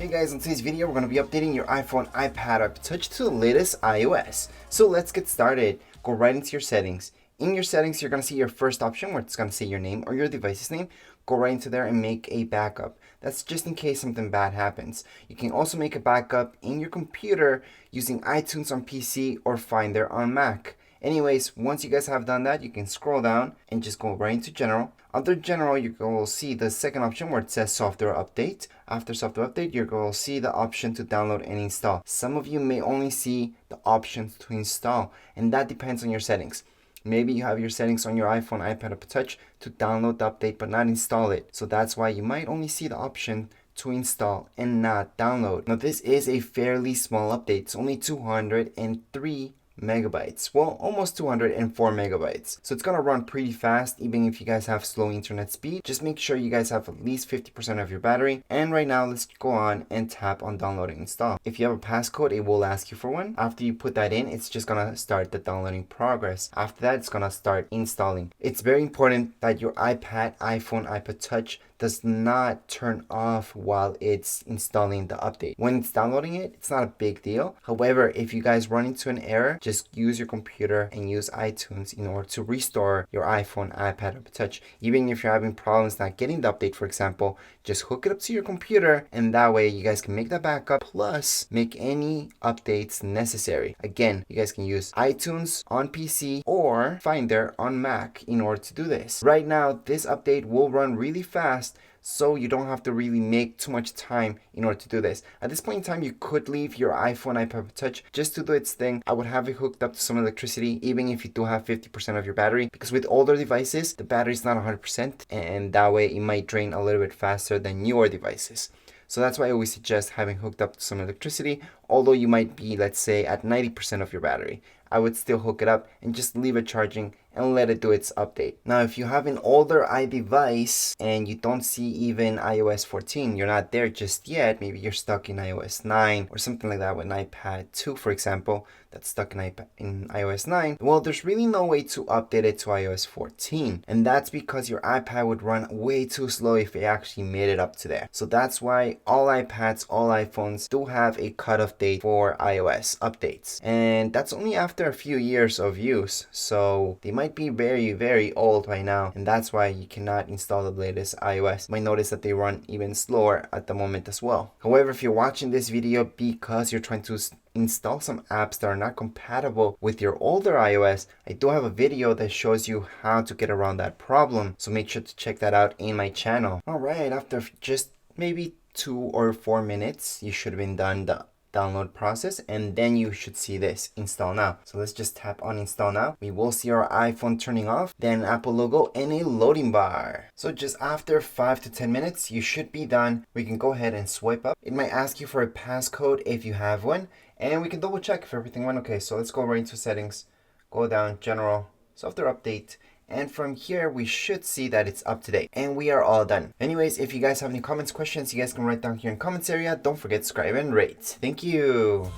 Hey guys, in today's video we're going to be updating your iPhone, iPad, iPod Touch to the latest iOS. So let's get started. Go right into your settings. In your settings you're going to see your first option where it's going to say your name or your device's name. Go right into there and make a backup. That's just in case something bad happens. You can also make a backup in your computer using iTunes on PC or Finder on Mac. Anyways, once you guys have done that, you can scroll down and just go right into General. Under General, you will see the second option where it says Software Update. After Software Update, you're going to see the option to download and install. Some of you may only see the options to install, and that depends on your settings. Maybe you have your settings on your iPhone, iPad, or Touch to download the update but not install it. So that's why you might only see the option to install and not download. Now this is a fairly small update. It's only 203 megabytes. Well, almost 204 megabytes. So it's gonna run pretty fast even if you guys have slow internet speed. Just make sure you guys have at least 50% of your battery. And right now, let's go on and tap on download and install. If you have a passcode, it will ask you for one. After you put that in, it's just gonna start the downloading progress. After that, it's gonna start installing. It's very important that your iPad, iPhone, iPod Touch does not turn off while it's installing the update. When it's downloading it, it's not a big deal. However, if you guys run into an error, just use your computer and use iTunes in order to restore your iPhone, iPad, or Touch. Even if you're having problems not getting the update, for example, just hook it up to your computer and that way you guys can make that backup plus make any updates necessary. Again, you guys can use iTunes on PC or Finder on Mac in order to do this. Right now, this update will run really fast, so you don't have to really make too much time in order to do this. At this point in time, you could leave your iPhone, iPad Touch just to do its thing. I would have it hooked up to some electricity, even if you do have 50% of your battery, because with older devices, the battery is not 100%, and that way it might drain a little bit faster than newer devices. So that's why I always suggest having hooked up to some electricity, although you might be, let's say, at 90% of your battery. I would still hook it up and just leave it charging and let it do its update. Now, if you have an older iDevice and you don't see even iOS 14, you're not there just yet, maybe you're stuck in iOS 9 or something like that with an iPad 2, for example, that's stuck in iOS 9, well, there's really no way to update it to iOS 14. And that's because your iPad would run way too slow if it actually made it up to there. So that's why all iPads, all iPhones do have a cutoff date for iOS updates. And that's only after a few years of use. So they might be very, very old by now. And that's why you cannot install the latest iOS. You might notice that they run even slower at the moment as well. However, if you're watching this video because you're trying to install some apps that are not compatible with your older iOS, I do have a video that shows you how to get around that problem. So make sure to check that out in my channel. Alright, after just maybe 2 or 4 minutes, you should have been done the download process, and then you should see this install now. So let's just tap on install now. We will see our iPhone turning off, then Apple logo and a loading bar. So just after 5 to 10 minutes, you should be done. We can go ahead and swipe up. It might ask you for a passcode if you have one, and we can double check if everything went okay. So let's go right into settings, go down general, software update, and from here we should see that it's up to date and we are all done. Anyways, if you guys have any comments, questions, you guys can write down here in the comments area. Don't forget to subscribe and rate. Thank you.